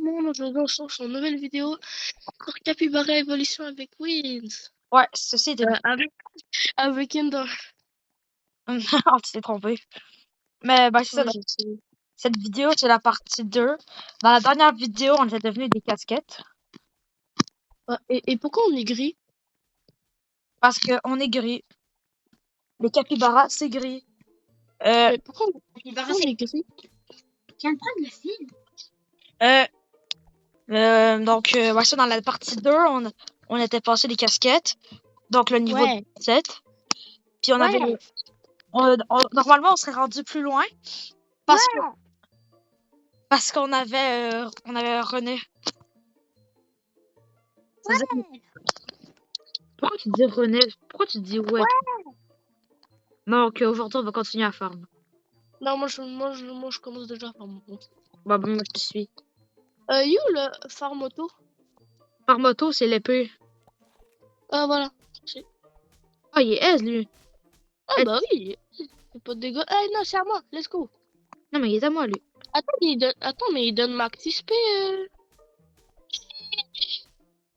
monde, aujourd'hui on se lance sur une nouvelle vidéo sur Capybara Evolution avec Wins. Ouais, ceci est Avec Ender. Oh, tu t'es trompé. Mais c'est ça, Ouais, je sais. cette vidéo, c'est la partie 2. Dans la dernière vidéo, on était devenus des casquettes. Ouais, et pourquoi on est gris? Parce qu'on est gris. Les capybaras, c'est gris. Mais pourquoi on est gris? Tu viens de prendre le fil? Ça, dans la partie 2, on était passé des casquettes. Donc, le niveau Ouais. 7. Puis on avait... normalement, on serait rendu plus loin. Parce qu'on avait René. Pourquoi tu dis René? Pourquoi tu dis ouais? Non, aujourd'hui, on va continuer à farm. Non, moi je commence déjà à faire mon compte. Bah, moi, je te suis. You le farm auto? Par moto, c'est l'épée. Ah voilà. Ah, il est aise, lui. Ah bah oui. C'est pas de dégâts. Eh non, c'est à moi. Let's go. Non, mais il est à moi, lui. Attends, mais il donne max XP.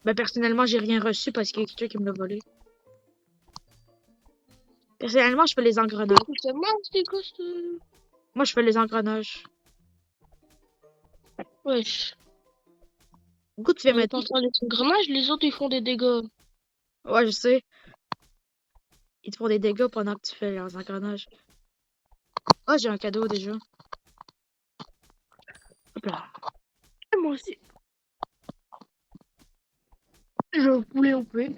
Ben, personnellement, j'ai rien reçu parce qu'il y a quelqu'un qui me l'a volé. Personnellement, je fais les engrenages. C'est max des ghosts. Moi, je fais les engrenages. Wesh. Écoute, tu viens On est mettre. en train de engrenages, les autres ils font des dégâts. Ouais, je sais. Ils te font des dégâts pendant que tu fais leurs engrenages. Oh, j'ai un cadeau déjà. Hop là. Et moi aussi. J'ai un poulet au poulet.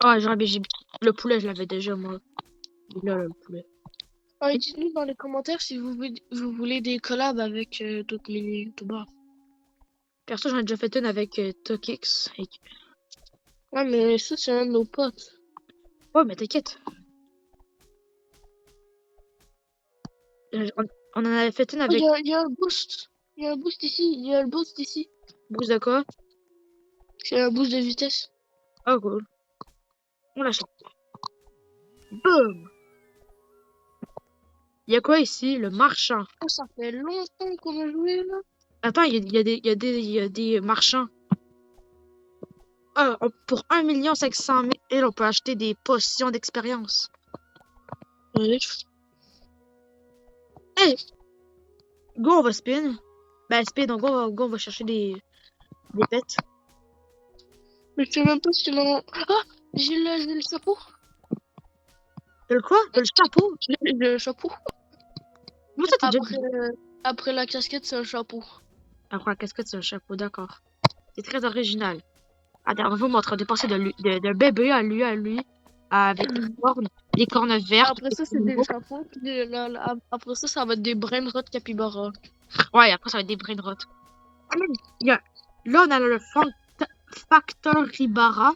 Ah, le poulet, je l'avais déjà, moi. Il est là, le poulet. Ah, dites-nous dans les commentaires si vous voulez des collabs avec d'autres mini-youtubeurs. Perso, j'en ai déjà fait une avec Tokix. Ouais, mais ça, c'est un de nos potes. Ouais, mais t'inquiète. On en avait fait une Oh, avec. il y a un boost. Il y a un boost ici. Il y a le boost ici. Boost de quoi? C'est un boost de vitesse. Oh, cool. On l'achète. Boum! Il y a quoi ici? Le marchand. Oh, ça fait longtemps qu'on a joué là. Attends, il y a des marchands. Ah, pour 1 500 000, on peut acheter des potions d'expérience. Ouais. Hey! Go, on va spin. Ben, spin, donc go, on va chercher des pets. Mais je sais même pas si non. Ah! J'ai le chapeau. T'as le quoi? T'as le chapeau? J'ai le chapeau. Moi, ça, t'es déjà Après, après la casquette, c'est un chapeau. après la casquette, c'est un chapeau, d'accord. C'est très original. Attends, on va vous montrer. On est passé de bébé à lui, avec les cornes vertes. Après ça, c'est des chapeaux. Puis après ça, ça va être des brainrot capybara. Ouais, après, ça va être des brain rot. Là, on a le Factor Ribara.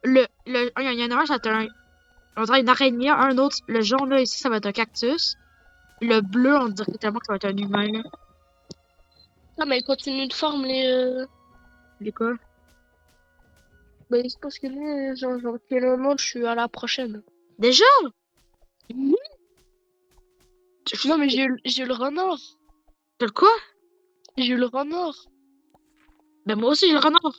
Il y en a un, ça va être on dirait une araignée. Un autre, le jaune, là, ici, ça va être un cactus. Le bleu, on dirait tellement que ça va être un humain, là. Ah, mais continue de farm les. Les quoi? Bah, c'est parce que là, genre, quel moment je suis à la prochaine. Déjà? Non, mais j'ai le renard. T'as le quoi? J'ai le renard. Ben, moi aussi, j'ai le renard.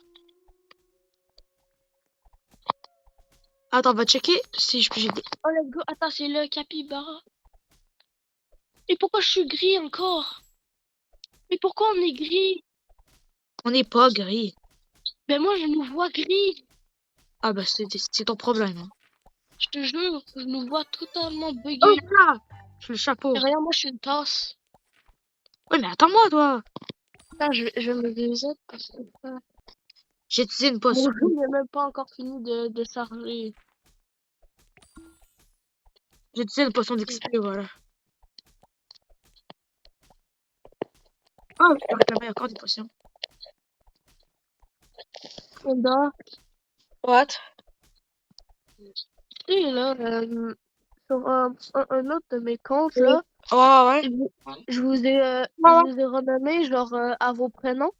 Attends, on va checker si j'ai des. Oh, let's go. Attends, c'est le capybara. Et pourquoi je suis gris encore? Mais pourquoi on est gris? On n'est pas gris. Ben, moi, je nous vois gris. Ah, bah, c'est ton problème, hein. Je te jure, je nous vois totalement buggé. Oh, là! Je fais le chapeau. Et regarde, moi, je suis une tasse. Ouais, mais attends-moi, toi. Putain, je vais me reset parce que J'ai utilisé une mon potion. jeu n'est même pas encore fini de charger. J'ai utilisé une potion d'XP, voilà. Ah, je peux réclamer encore des potions. Honda, What? et là, sur un autre de mes comptes, là, Oh, ouais. je vous ai renommé, genre, à vos prénoms.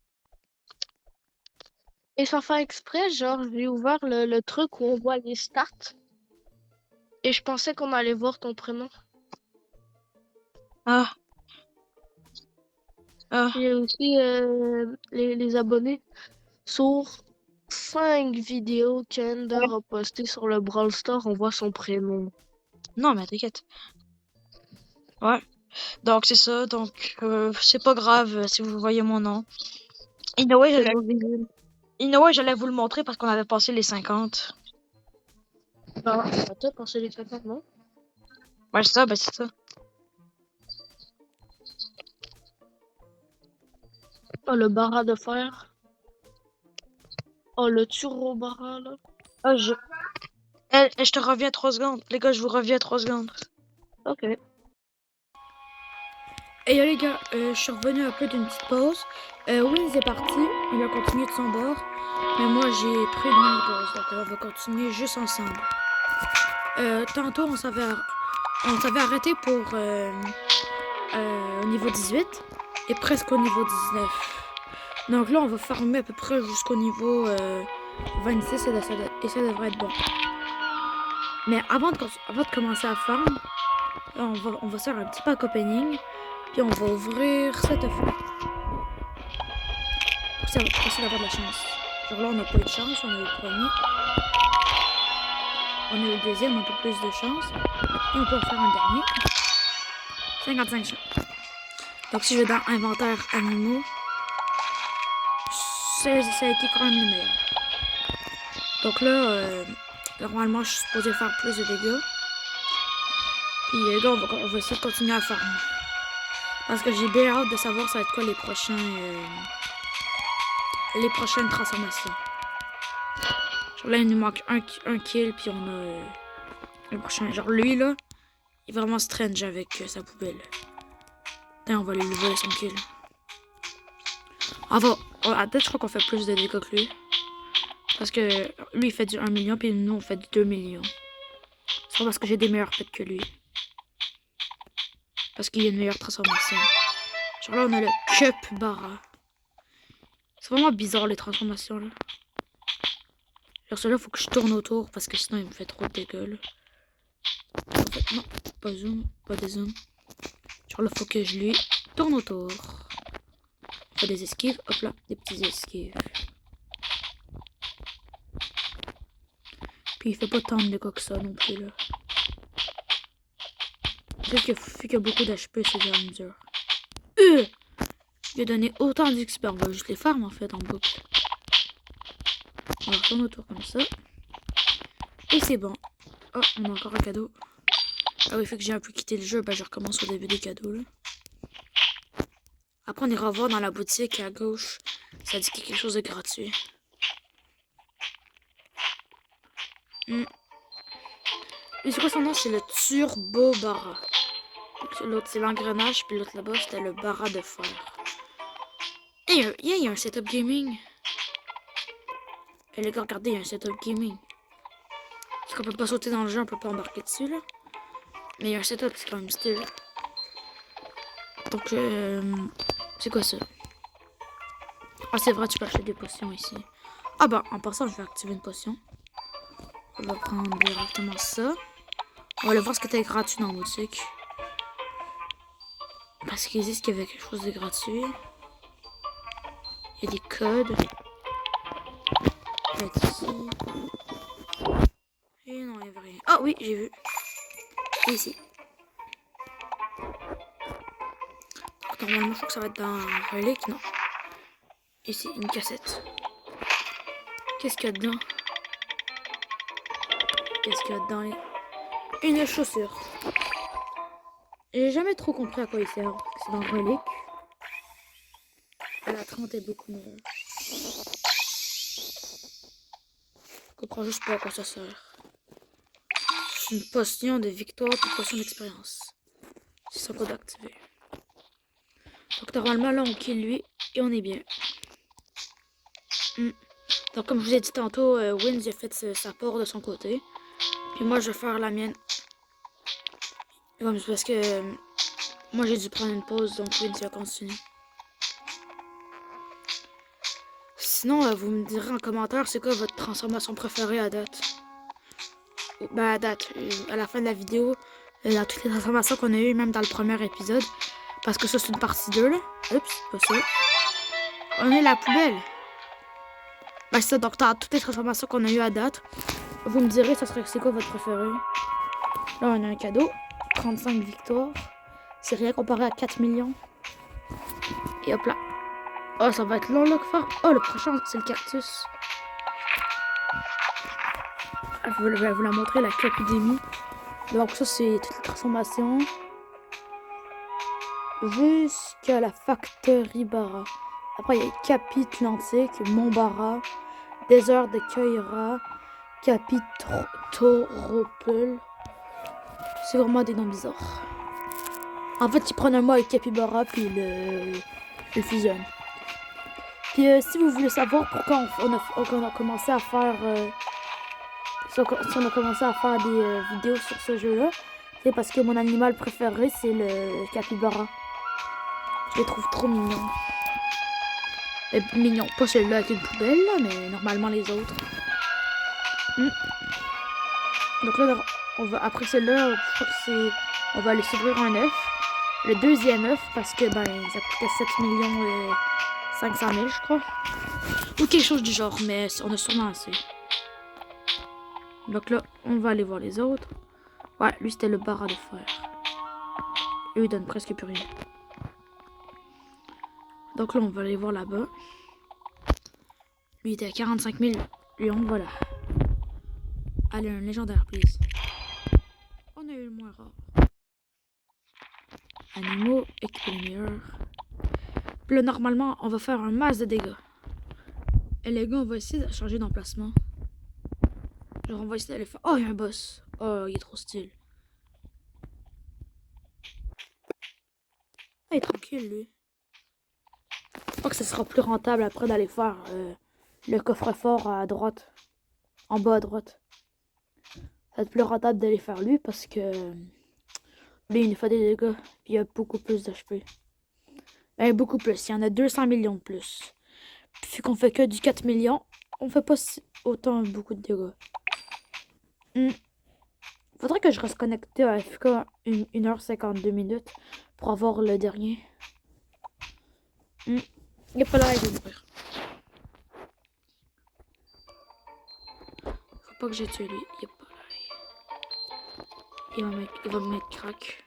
Et sans faire exprès, genre, j'ai ouvert le truc où on voit les stats. Et je pensais qu'on allait voir ton prénom. Ah. Ah, Il y a aussi les abonnés sur 5 vidéos qu'Ender a postées sur le Brawl Stars. On voit son prénom. non, mais t'inquiète. Ouais. Donc, c'est ça. Donc, c'est pas grave si vous voyez mon nom. Anyway, C'est non visible. j'allais vous le montrer parce qu'on avait passé les 50. Ah, attends, pensez les 50, non? Ouais, c'est ça, ben c'est ça. Oh, le bara de fer. Oh, le turbo bara, là. Ah, je te reviens 3 secondes. Les gars, je vous reviens 3 secondes. Ok. Et yo les gars, je suis revenu un peu d'une petite pause. Wins est parti, il a continué de son bord. Mais moi j'ai pris une mini-pause, donc on va continuer juste ensemble. Tantôt on s'avait arrêté pour au niveau 18 et presque au niveau 19. Donc là on va farmer à peu près jusqu'au niveau 26 et ça devrait être bon. Mais avant de commencer à farm, on va faire un petit pack opening. Puis on va ouvrir cette fois. Pour essayer d'avoir de la chance. Genre là on n'a pas eu de chance, on a eu le premier. On a eu le deuxième, un peu plus de chance. Et on peut en faire un dernier. 55 chances. Donc si je vais dans inventaire animaux, ça a été quand même le meilleur. Donc là, normalement je suis supposé faire plus de dégâts. Puis là on va essayer de continuer à farmer. Parce que j'ai bien hâte de savoir ça va être quoi les prochaines transformations. Genre là il nous manque un kill puis on a le prochain. Genre lui là, il est vraiment strange avec sa poubelle. Putain, on va lui lever son kill. À tête je crois qu'on fait plus de dégâts que lui. Parce que lui il fait du 1 million puis nous on fait du 2 millions. C'est pas parce que j'ai des meilleurs pets que lui. Parce qu'il y a une meilleure transformation. Genre là on a le Cup Bara. C'est vraiment bizarre les transformations là. Genre celui-là faut que je tourne autour parce que sinon il me fait trop de dégâts là. En fait non, pas zoom, pas des zoom. Genre là faut que je lui tourne autour. On fait des esquives, hop là, des petits esquives. Puis il fait pas tant de dégâts que ça non plus là. Vu qu'il y a beaucoup d'HP c'est vraiment dur. Il a donné autant d'XP, on va juste les farm en fait en boucle. On va retourner autour comme ça. Et c'est bon. Oh, on a encore un cadeau. Ah oui, fait que j'ai un peu quitté le jeu, bah je recommence au début des cadeaux là. Après on ira voir dans la boutique à gauche. Ça dit qu'il y a quelque chose de gratuit. Et c'est quoi son nom? C'est le Turbo Bara. L'autre c'est l'engrenage, puis l'autre là-bas c'était le Bara de fer. Et il y a un setup gaming. Et les gars, regardez, il y a un setup gaming. Parce qu'on peut pas sauter dans le jeu, on peut pas embarquer dessus là. Mais il y a un setup, c'est quand même stylé. Donc, c'est quoi ça? Ah, c'est vrai, tu peux acheter des potions ici. Ah bah, en passant, je vais activer une potion. On va prendre directement ça. On va aller voir ce qui était gratuit dans la boutique. Parce qu'ils disent qu'il y avait quelque chose de gratuit. Il y a des codes. Ça va être ici. Et non, il n'y avait rien. Ah oui, j'ai vu. Et ici. Donc, normalement, je crois que ça va être dans Relic, non. Ici, une cassette. Qu'est-ce qu'il y a dedans? Qu'est-ce qu'il y a dedans? Une chaussure. J'ai jamais trop compris à quoi il sert. C'est dans Relic. La 30 est beaucoup meilleure. Je comprends juste pas à quoi ça sert. C'est une potion de victoire, une potion d'expérience. C'est son code activé. Donc normalement là on kill lui et on est bien. Donc comme je vous ai dit tantôt, Wins a fait sa part de son côté. Puis moi je vais faire la mienne. Comme parce que moi j'ai dû prendre une pause, donc Wins va continuer. Sinon vous me direz en commentaire c'est quoi votre transformation préférée à date. Ben à date, à la fin de la vidéo, dans toutes les transformations qu'on a eues, même dans le premier épisode. Parce que ça, c'est une partie 2, là. Oups, pas ça. On est la poubelle. Ben, c'est ça, donc t'as toutes les transformations qu'on a eues à date. Vous me direz, c'est quoi votre préféré? Là, on a un cadeau. 35 victoires. C'est rien comparé à 4 millions. Et hop là. Oh, ça va être long, là, faire. Oh, le prochain, c'est le cactus. Ah, je vais vous la montrer, la capidémie. Donc, ça, c'est toutes les transformations. Jusqu'à la Factory Bara. Après, il y a Capitlantique, Montbara, Désert de Keira, Capitoropel. C'est vraiment des noms bizarres. En fait, ils prennent un mot avec Capybara puis le fusionnent. Puis si vous voulez savoir pourquoi on a commencé à faire si on a commencé à faire des vidéos sur ce jeu-là, c'est parce que mon animal préféré c'est le capybara. Je les trouve trop mignons. Mignons, pas celui-là avec une poubelle là, mais normalement les autres. Donc là, on va après celui-là, je crois que c'est, on va aller s'ouvrir un œuf. Le deuxième œuf parce que ben ça coûtait 7 millions 500 000 je crois. Ou quelque chose du genre, mais on a sûrement assez. Donc là, on va aller voir les autres. Ouais, lui c'était le bara de fer. Eux ils donnent presque plus rien. Donc là, on va aller voir là-bas. Lui il était à 45 000 lions, voilà. Allez, un légendaire, please. On a eu le moins rare. Animaux, équiper les meilleurs. Puis là, normalement, on va faire un masse de dégâts. Et les gars, on va essayer de changer d'emplacement. Genre, on va essayer d'aller faire... Oh, il y a un boss. Oh, il est trop stylé. Ah, il est tranquille, lui. Je crois que ce sera plus rentable après d'aller faire le coffre-fort à droite. En bas à droite. Ça va être plus rentable d'aller faire lui parce que... lui, il nous fait des dégâts. Puis il y a beaucoup plus d'HP. Ben, beaucoup plus. Il y en a 200 millions de plus. Puis vu qu'on fait que du 4 millions, on fait pas autant beaucoup de dégâts. Faudrait que je reste connecté à FK 1h52 minutes pour avoir le dernier. Il n'y a pas l'air de mourir. Faut pas que j'ai tué lui. Il n'y a pas l'air. Il va me mettre crack.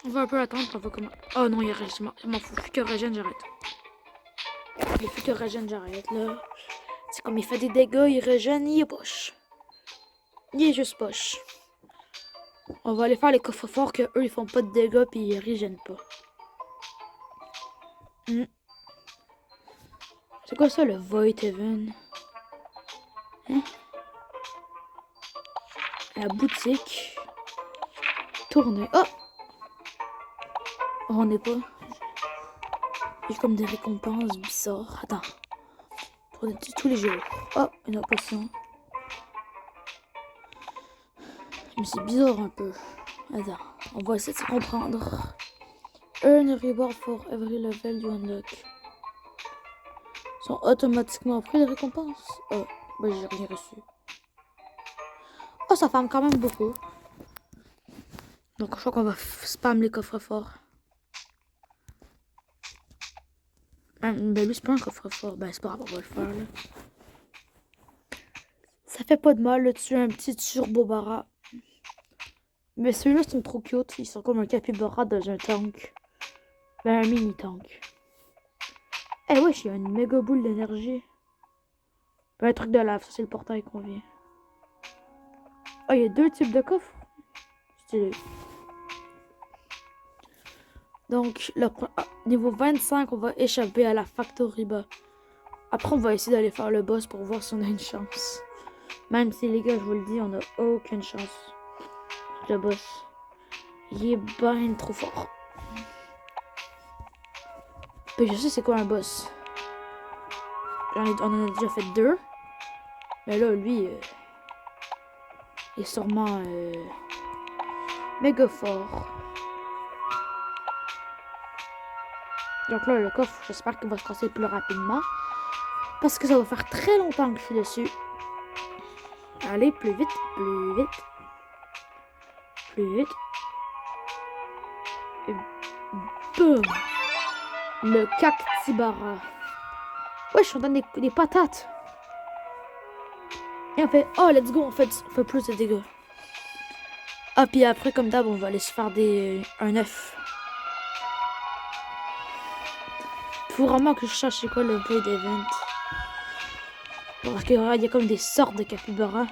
On va un peu attendre. On va comment... Oh non, il y a régène. Je m'en fous. Plus que régène, j'arrête. Il plus que régène, j'arrête là. C'est comme il fait des dégâts, il régène, il est poche. Il est juste poche. On va aller faire les coffres forts que eux ils font pas de dégâts puis ils régènent pas. C'est quoi ça le Void Heaven? Hein? La boutique. Tourner. Oh! Oh, on n'est pas. J'ai comme des récompenses bizarres. Attends. Pour tous les jours. Oh, une potion. Mais c'est bizarre un peu. Attends. On va essayer de se comprendre. Earn a reward for every level you unlock. Sont automatiquement pris les récompenses. Oh, bah j'ai rien reçu. Oh, ça farme quand même beaucoup. Donc je crois qu'on va spam les coffres forts. Ben lui c'est pas un coffre fort. Ben c'est pas grave, on va le faire là. Ça fait pas de mal là dessus un petit turbo bara. Mais ceux-là sont trop cute. Ils sont comme un capybara dans un tank. Ben un mini tank. Eh wesh, il y a une méga boule d'énergie. Ben un truc de lave, ça c'est le portail qu'on vient. Oh, il y a deux types de coffres. Stylé. Donc, niveau 25, on va échapper à la Factory Bara. Après, on va essayer d'aller faire le boss pour voir si on a une chance. Même si, les gars, je vous le dis, on a aucune chance. Le boss, il est bien trop fort. Mais je sais c'est quoi un boss. On en a déjà fait 2. Mais là, lui, il est sûrement méga fort. Donc là, le coffre, j'espère qu'il va se casser plus rapidement. Parce que ça va faire très longtemps que je suis dessus. Allez, plus vite, plus vite. Plus vite. boum. Le cactibara. Ouais, je suis en train des patates. Et on fait, oh, let's go, on fait plus de dégâts. Ah, puis après, comme d'hab, on va aller se faire un œuf. Faut vraiment que je cherche c'est quoi le Blade Event. Parce qu'il y a comme des sortes de capybaras.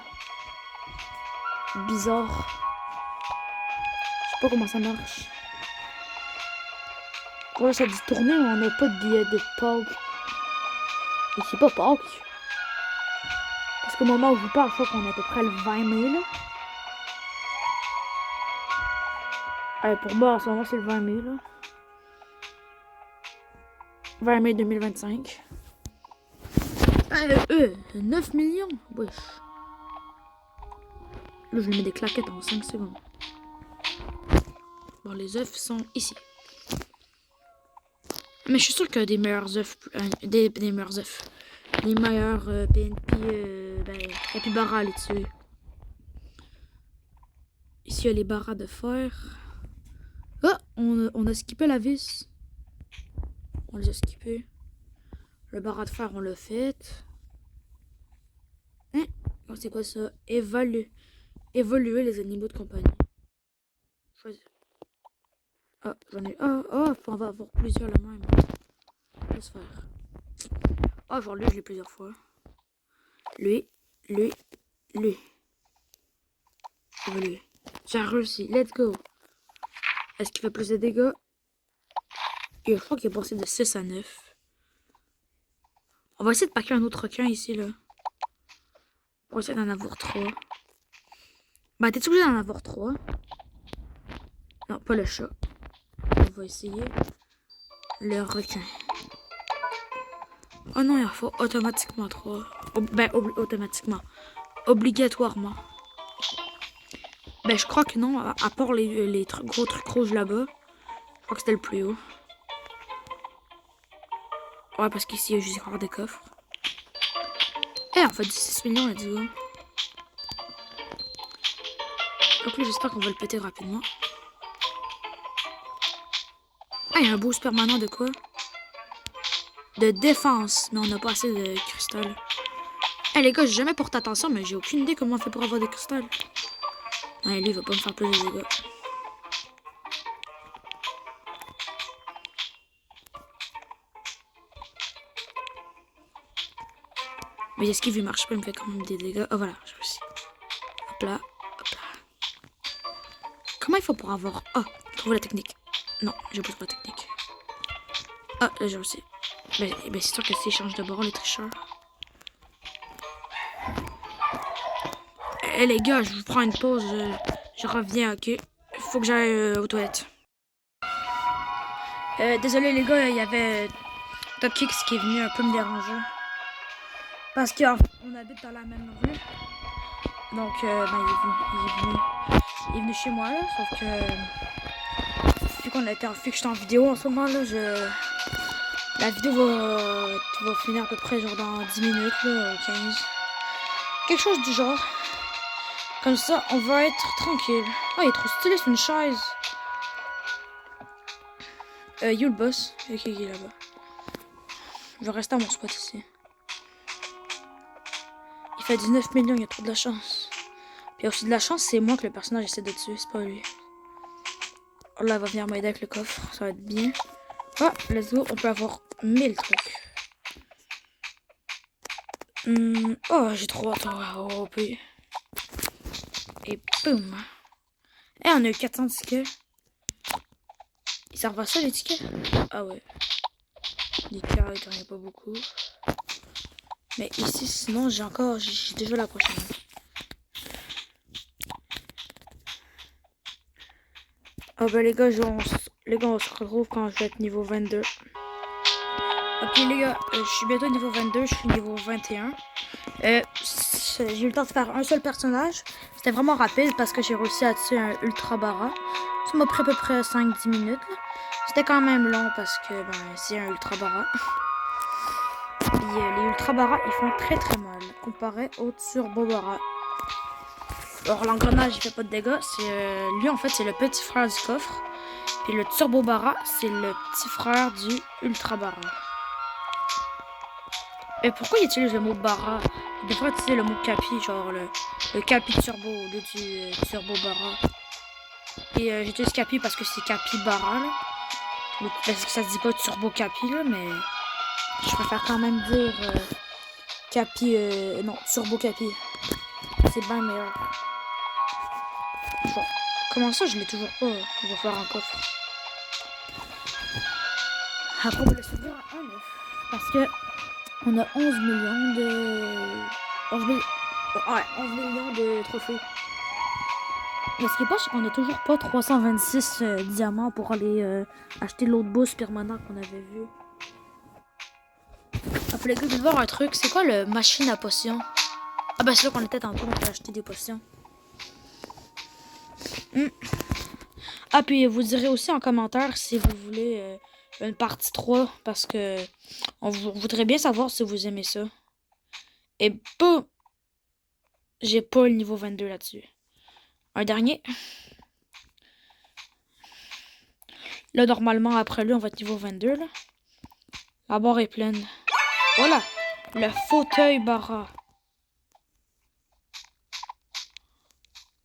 Bizarres. Je sais pas comment ça marche. Voilà, ça dit tourner, on n'a pas de billet de Pâques. Et c'est pas Pâques. Parce qu'au moment où je vous parle, je crois qu'on est à peu près le 20 mai là. Allez, pour moi, en ce moment, c'est le 20 mai là. 20 mai 2025. 9 millions. Wesh. Là, je lui mets des claquettes en 5 secondes. Bon, les œufs sont ici. Mais je suis sûr qu'il y a des meilleurs œufs. Des meilleurs œufs. Les meilleurs PNP, capybara là-dessus. Ici, il y a les barras de fer. Ah, on a skippé la vis. On les a skippés. Le barra de fer, on l'a fait. Hein? Oh, c'est quoi ça? Évaluer les animaux de compagnie. Choisir. Ah, j'en ai. On va avoir plusieurs la même. Laisse faire. Ah, genre lui, je l'ai plusieurs fois. Lui. Évaluer. J'ai réussi. Let's go. Est-ce qu'il fait plus de dégâts? Et je crois qu'il est passé de 6 à 9. On va essayer de paquer un autre requin ici, là. On va essayer d'en avoir 3. Bah, t'es obligé d'en avoir 3. Non, pas le chat. On va essayer le requin. Oh non, il faut automatiquement 3. Automatiquement. Obligatoirement. Ben, je crois que non, à part les gros trucs rouges là-bas. Je crois que c'était le plus haut. Ouais, parce qu'ici, il y a juste encore des coffres. On fait 16 millions, let's go. Donc là, j'espère qu'on va le péter rapidement. Il y a un boost permanent de quoi? De défense. Mais on n'a pas assez de cristal. Les gars, j'ai jamais porté attention, mais j'ai aucune idée comment on fait pour avoir des cristals. Lui, il va pas me faire plus de dégâts. Mais esquive, il marche pas, il me fait quand même des dégâts. Oh, voilà, j'ai réussi. Hop là, hop là. Comment il faut pour avoir... Oh, trouver la technique. Non, je pose pas la technique. Ah, là, j'ai réussi. Ben c'est sûr que s'ils changent de bord, les tricheurs. Les gars, je vous prends une pause. Je reviens, ok? Faut que j'aille aux toilettes. Désolé, les gars, il y avait Top Kicks qui est venu un peu me déranger. Parce qu'on habite dans la même rue. Donc, il est venu chez moi, là. Sauf que... Vu que je suis en vidéo en ce moment, là, la vidéo va finir à peu près genre dans 10 minutes, là, 15. Quelque chose du genre. Comme ça, on va être tranquille. Ah, il est trop stylé, c'est une chaise. You le boss. Ok, il est là-bas. Je vais rester à mon spot ici. Il fait 19 millions, il y a trop de la chance. Puis il y a aussi de la chance, c'est moi que le personnage essaie de tuer, c'est pas lui. Oh là, il va venir m'aider avec le coffre, ça va être bien. Ah, let's go, on peut avoir 1000 trucs. Oh, j'ai trop hâte. Oh, puis... Et boum. On a eu 400 tickets. Ils servent à ça les tickets? Ah ouais. Les cartes, il n'y en a pas beaucoup. Mais ici, sinon, j'ai déjà la prochaine. Oh bah les gars, on se retrouve quand je vais être niveau 22. Ok les gars, je suis bientôt niveau 22, je suis niveau 21. J'ai eu le temps de faire un seul personnage. C'était vraiment rapide parce que j'ai réussi à tuer un ultra bara. Ça m'a pris à peu près 5-10 minutes. C'était quand même long parce que c'est un ultra bara. Les ultra bara ils font très très mal comparé au turbo bara. Alors l'engrenage il fait pas de dégâts. Lui en fait c'est le petit frère du coffre. Puis le Turbo Bara, c'est le petit frère du Ultra Bara. Et pourquoi il utilise le mot Bara? Il devrait utiliser le mot Capi, genre le Capi Turbo au lieu du Turbo Bara. Et j'utilise Capi parce que c'est Capi Bara, là. Donc, parce que ça se dit pas Turbo Capi, là, mais je préfère quand même dire Capi, non, Turbo Capi. C'est bien meilleur. Bon, comment ça, je l'ai toujours pas? On va faire un coffre. Après, on va le souvenir à 1,9. Parce que on a 11 millions de... 11 millions de trophées. Mais ce qui est pas, c'est qu'on a toujours pas 326 diamants pour aller acheter l'autre boss permanent qu'on avait vu. Après, les gars, je vais voir un truc. C'est quoi le machine à potions? Ah bah c'est là qu'on était tantôt, on peut acheter des potions. Ah puis vous direz aussi en commentaire si vous voulez une partie 3 parce que on voudrait bien savoir si vous aimez ça. Et boum! J'ai pas le niveau 22 là-dessus. Un dernier. Là normalement après lui on va être niveau 22 là. La barre est pleine. Voilà! Le fauteuil Bara.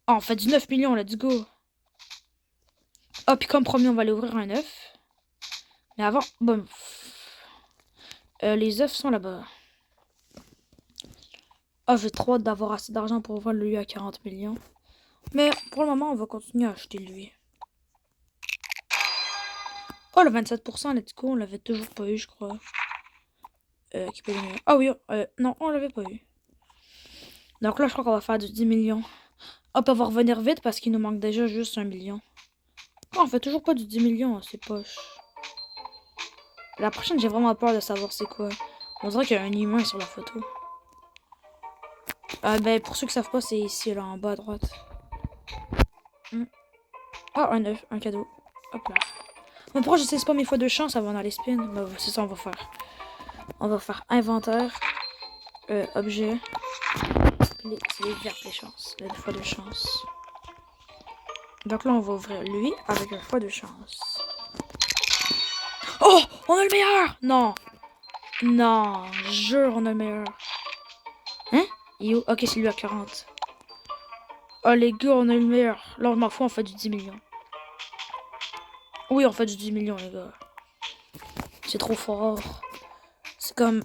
Oh, on fait du 9 millions, let's go! Ah, puis comme promis, on va aller ouvrir un œuf. Mais avant, bon. Les œufs sont là-bas. Ah, j'ai trop hâte d'avoir assez d'argent pour ouvrir lui à 40 millions. Mais pour le moment, on va continuer à acheter lui. Oh, le 27%, let's go, on l'avait toujours pas eu, je crois. Qui peut donner... Ah oui, non, on l'avait pas eu. Donc là, je crois qu'on va faire du 10 millions. Hop, on va revenir vite parce qu'il nous manque déjà juste 1 million. Oh, on fait toujours pas du 10 millions, hein, c'est poche. La prochaine, j'ai vraiment peur de savoir c'est quoi. On dirait qu'il y a un humain sur la photo. Ben, pour ceux qui savent pas, c'est ici, là, en bas à droite. Oh, un œuf, un cadeau. Hop là. Bon, pourquoi je sais pas mes fois de chance avant d'aller spin? Ben, c'est ça, on va faire. On va faire inventaire. Objet. C'est les vertes, les chances. Les fois de chance. Donc là, on va ouvrir lui avec un fois de chance. Oh! On a le meilleur! Non! Non! Jure, on a le meilleur. Hein? Yo, ok, c'est lui à 40. Oh, les gars, on a le meilleur. Là, on m'en fout, on fait du 10 millions. Oui, on fait du 10 millions, les gars. C'est trop fort. C'est comme...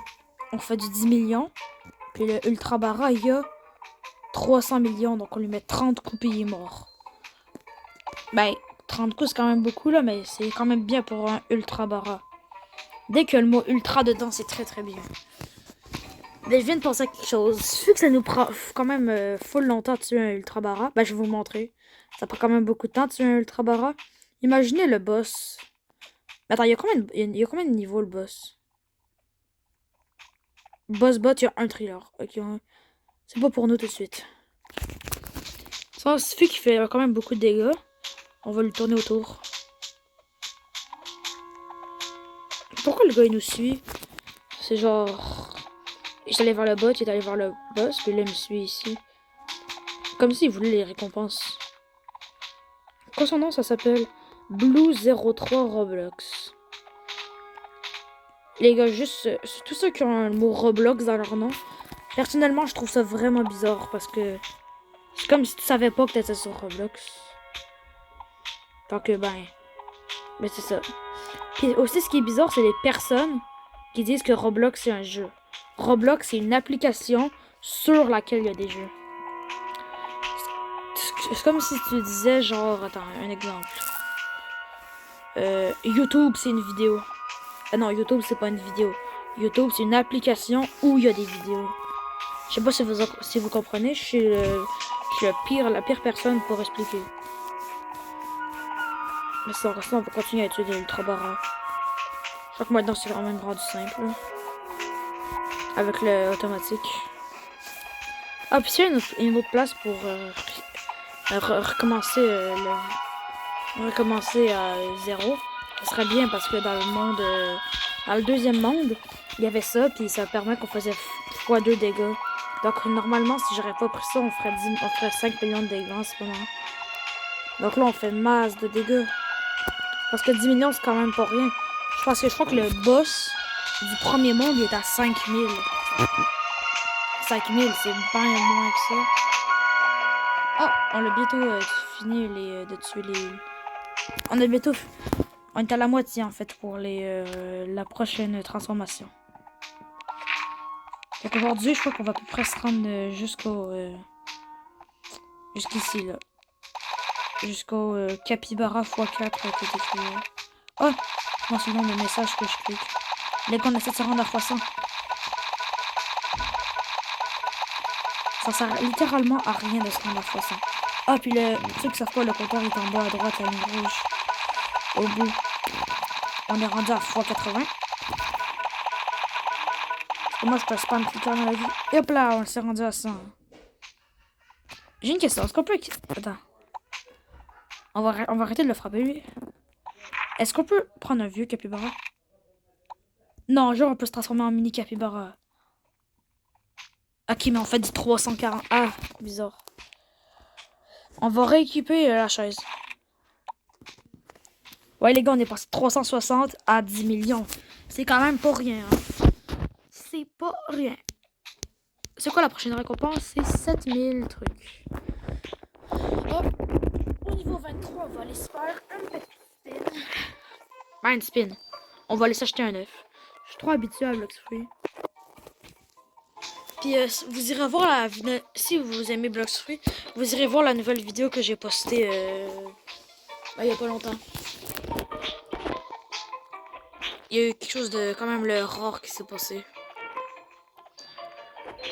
On fait du 10 millions. Puis le Ultra Bara, il y a 300 millions. Donc, on lui met 30 coups et il est mort. Ben, 30 coups, c'est quand même beaucoup, là. Mais c'est quand même bien pour un Ultra Bara. Dès que le mot Ultra dedans, c'est très, très bien. Mais je viens de penser à quelque chose. Vu que ça nous prend quand même full longtemps de tuer un Ultra Bara. Ben, je vais vous montrer. Ça prend quand même beaucoup de temps de tuer un Ultra Bara. Imaginez le boss. Attends, il y a combien de niveaux le boss? Boss bot, il y a un thriller. Ok, c'est pas pour nous tout de suite. Ça suffit qu'il fait quand même beaucoup de dégâts. On va lui tourner autour. Pourquoi le gars il nous suit? C'est genre... J'étais allé vers le bot, il est allé vers le boss, puis là il me suit ici. Comme s'il voulait les récompenses. Quoi son nom? Ça s'appelle Blue03 Roblox. Les gars, juste tous ceux qui ont le mot Roblox dans leur nom. Personnellement, je trouve ça vraiment bizarre parce que c'est comme si tu savais pas que t'étais sur Roblox. Donc, ben c'est ça. Puis aussi, ce qui est bizarre, c'est les personnes qui disent que Roblox c'est un jeu. Roblox, c'est une application sur laquelle il y a des jeux. C'est comme si tu disais, genre, attends, un exemple. YouTube, c'est une vidéo. Ah non, YouTube, c'est pas une vidéo. YouTube, c'est une application où il y a des vidéos. Je sais pas si vous comprenez, je suis la pire personne pour expliquer. Mais ça, on va continuer à étudier l'Ultra Bara. Je crois que maintenant, c'est vraiment rendu simple. Là. Avec le automatique. Ah, puis il y a une autre place pour recommencer à 0. Ce serait bien parce que dans le monde... dans le deuxième monde, il y avait ça, puis ça permet qu'on faisait x2 dégâts. Donc normalement, si j'aurais pas pris ça, on ferait 5 millions de dégâts en ce moment. Donc là, on fait masse de dégâts. Parce que 10 millions, c'est quand même pas rien. Je crois que le boss du premier monde, il est à 5000. 5000, c'est bien moins que ça. Ah, on a bientôt fini de tuer les... On a bientôt... On est à la moitié, en fait, pour la prochaine transformation. Donc aujourd'hui, je crois qu'on va à peu près se rendre jusqu'ici, là. Jusqu'au Capybara x4 qui est écrit. Oh! Non, c'est le nom de message que je clique. Les gars, on essaie de se rendre à 300. Ça sert littéralement à rien de se rendre à 300. Ah, puis ceux qui savent pas, le compteur est en bas à droite, la ligne rouge. Au bout. On est rendu à x80. Moi, je te spam cliquer dans la vie. Et hop là, on s'est rendu à 100. J'ai une question. Est-ce qu'on peut... Attends. On va arrêter de le frapper, lui. Est-ce qu'on peut prendre un vieux capybara? Non, genre, on peut se transformer en mini capybara. Ok, mais on fait du 340. Ah, bizarre. On va rééquiper la chaise. Ouais, les gars, on est passé de 360 à 10 millions. C'est quand même pas rien. Hein. C'est pas rien. C'est quoi la prochaine récompense? C'est 7000 trucs. Oh, au niveau 23, on va aller se faire un petit spin. Mind spin. On va aller s'acheter un œuf. Je suis trop habitué à Blox Fruit. Puis vous irez voir la vidéo. Si vous aimez Blox Fruit, vous irez voir la nouvelle vidéo que j'ai postée il y a pas longtemps. Il y a eu quelque chose de quand même le rare qui s'est passé.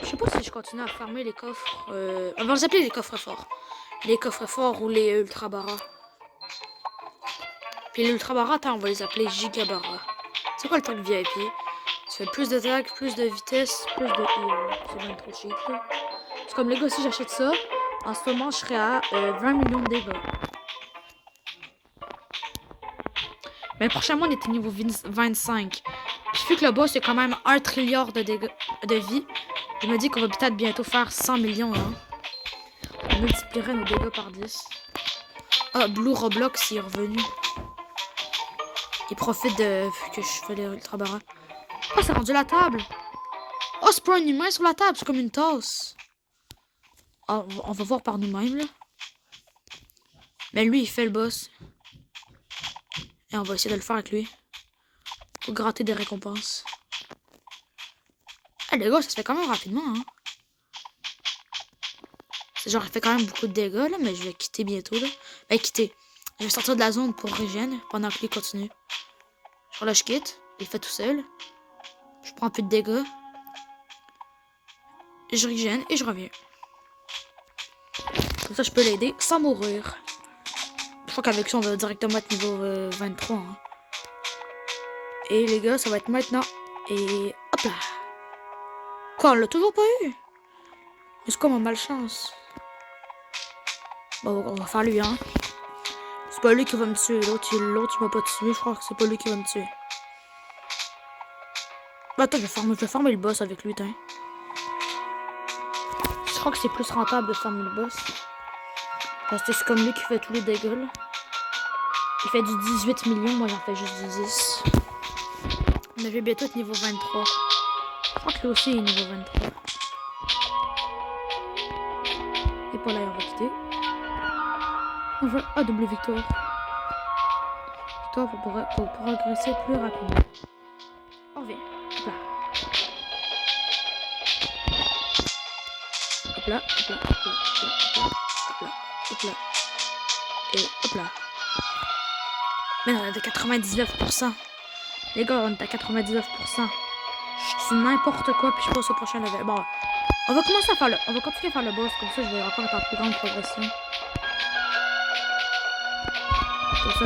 Je sais pas si je continue à farmer les coffres. On va les appeler les coffres forts. Les coffres forts ou les ultra barras. Puis les ultra barras, on va les appeler giga barras. C'est quoi le truc VIP? Tu fais plus d'attaque, plus de vitesse, plus de heal. C'est bien trop cheap. C'est comme les gars, si j'achète ça, en ce moment, je serais à 20 millions de dégâts. Mais prochainement, on était niveau 25. Puis vu que le boss, c'est quand même 1 trilliard de dégâts de vie, je me dis qu'on va peut-être bientôt faire 100 millions. Hein. On multiplierait nos dégâts par 10. Ah, Blue Roblox, il est revenu. Il profite de que je fais les ultra barras. Oh, c'est rendu la table. Oh, c'est pas un humain sur la table, c'est comme une tasse. Oh, on va voir par nous-mêmes, là. Mais lui, il fait le boss. Et on va essayer de le faire avec lui. Pour gratter des récompenses. Ah, les gars, ça se fait quand même rapidement, hein. C'est genre, il fait quand même beaucoup de dégâts, là, mais je vais quitter bientôt, là. Ben, quitter. Je vais sortir de la zone pour régène pendant que lui continue. Genre là, je quitte. Il fait tout seul. Je prends un peu de dégâts. Je régène et je reviens. Comme ça, je peux l'aider sans mourir. Je crois qu'avec ça, on va directement être niveau 23. Hein. Et les gars, ça va être maintenant. Et hop là. Quoi, on l'a toujours pas eu? Mais c'est quoi ma malchance? Bon, on va faire lui, hein. C'est pas lui qui va me tuer. L'autre, il m'a pas tué. Je crois que c'est pas lui qui va me tuer. Bah, attends, je vais farmer le boss avec lui, hein. Je crois que c'est plus rentable de farmer le boss. Parce que c'est comme lui qui fait tous les dégâts, là. Il fait du 18 millions, moi j'en fais juste du 10. Mais je vais bientôt être niveau 23. Je crois que lui aussi est niveau 23. Et pas là, on va quitter. On va... Ah, double victoire. Victoire pour progresser plus rapidement. On revient. Hop là. Hop là, hop là, hop là, hop là, hop là, hop là. Et hop là. Mais on est à 99%. Les gars, on est à 99%. Je suis n'importe quoi, puis je passe au prochain level. Bon, on va commencer à faire le... On va continuer à faire le boss, comme ça je vais encore être en plus grande progression. Comme ça,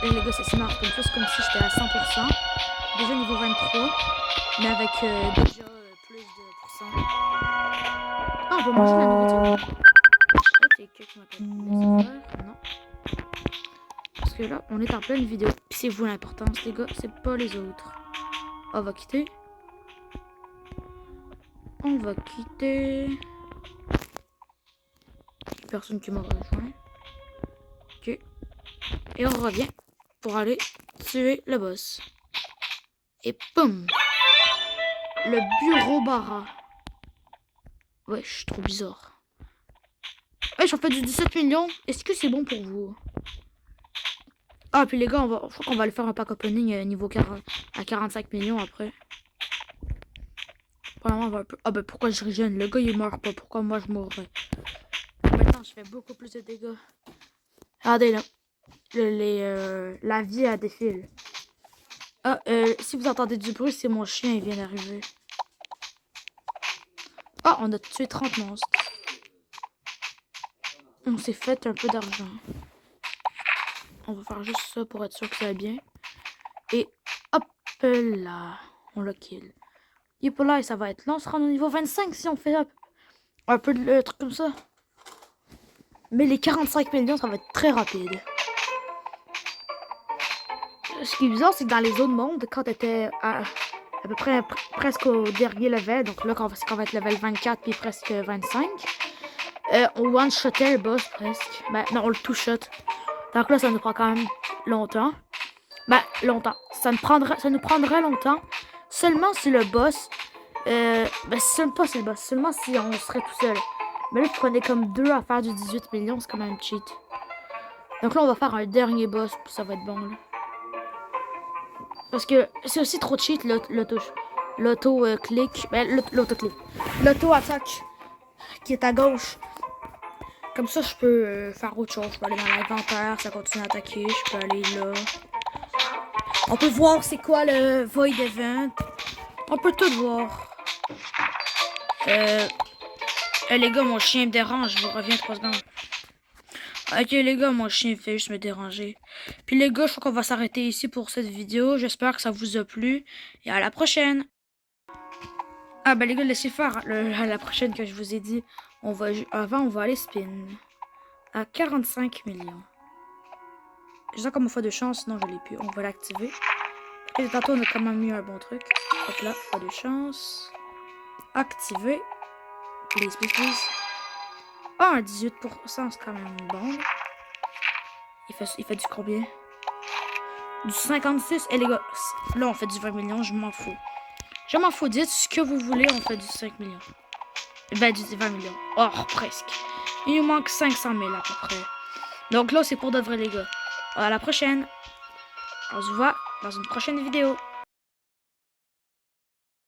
et les gars, c'est smart. Comme ça, c'est comme si j'étais à 100%. Déjà niveau 23, mais avec déjà plus de pourcents. Ah, on va manger la nourriture. Ok, quelqu'un m'appelle. Non. Parce que là, on est en pleine vidéo. Puis c'est vous l'importance, les gars, c'est pas les autres. On va quitter. On va quitter. Personne qui m'a rejoint. Ok. Et on revient. pour aller tuer le boss. Et boum! Le bureau Bara. Ouais, je suis trop bizarre. Ouais, j'en fais du 17 millions. Est-ce que c'est bon pour vous? Ah, puis les gars, je crois qu'on va aller faire un pack opening niveau 40, à 45 millions après. Probablement, on va un peu... Ah, ben pourquoi je régène? Le gars, il meurt pas. Pourquoi moi, je mourrais? Maintenant, je fais beaucoup plus de dégâts. Regardez, là. La vie, elle défile. Ah, si vous entendez du bruit, c'est mon chien, il vient d'arriver. Ah, on a tué 30 monstres. On s'est fait un peu d'argent. On va faire juste ça pour être sûr que ça va bien. Et hop là, on l'a kill. Yep là, ça va être long, on sera au niveau 25 si on fait un peu de truc comme ça. Mais les 45 millions, ça va être très rapide. Ce qui est bizarre, c'est que dans les autres mondes, quand t'étais à peu près presque au dernier level, donc là, quand on va être level 24 puis presque 25, on one-shotait le boss presque. Ben non, on le two-shot. Donc là, ça nous prend quand même longtemps. Ben, longtemps. Ça nous prendrait longtemps. Seulement si le boss... ben, pas si le boss. Seulement si on serait tout seul. Mais là, vous prenez comme 2 à faire du 18 millions. C'est quand même cheat. Donc là, on va faire un dernier boss. Puis ça va être bon, là. Parce que c'est aussi trop cheat, l'auto-clic. Ben, l'auto-clic. L'auto-attaque qui est à gauche. Comme ça, je peux faire autre chose. Je peux aller dans l'inventaire, ça continue à attaquer. Je peux aller là. On peut voir c'est quoi le Void Event. On peut tout voir. Les gars, mon chien me dérange. Je vous reviens 3 secondes. Ok les gars, mon chien fait juste me déranger. Puis les gars, je crois qu'on va s'arrêter ici pour cette vidéo. J'espère que ça vous a plu. Et à la prochaine. Ah bah les gars, laissez faire à la prochaine que je vous ai dit. On va aller spin. À 45 millions. Je sens comme une fois de chance, sinon je l'ai plus. On va l'activer. Et tantôt, on a quand même mis un bon truc. Hop là, fois de chance. Activer. Please, please, please. Ah, un 18%, c'est quand même bon. Il fait du combien? Du 56. Et les gars, là, on fait du 20 millions, je m'en fous. Je m'en fous, dites ce que vous voulez, on fait du 5 millions. Ben, du 20 millions. Oh, presque. Il nous manque 500 000 à peu près. Donc là, c'est pour de vrai, les gars. À la prochaine. On se voit dans une prochaine vidéo.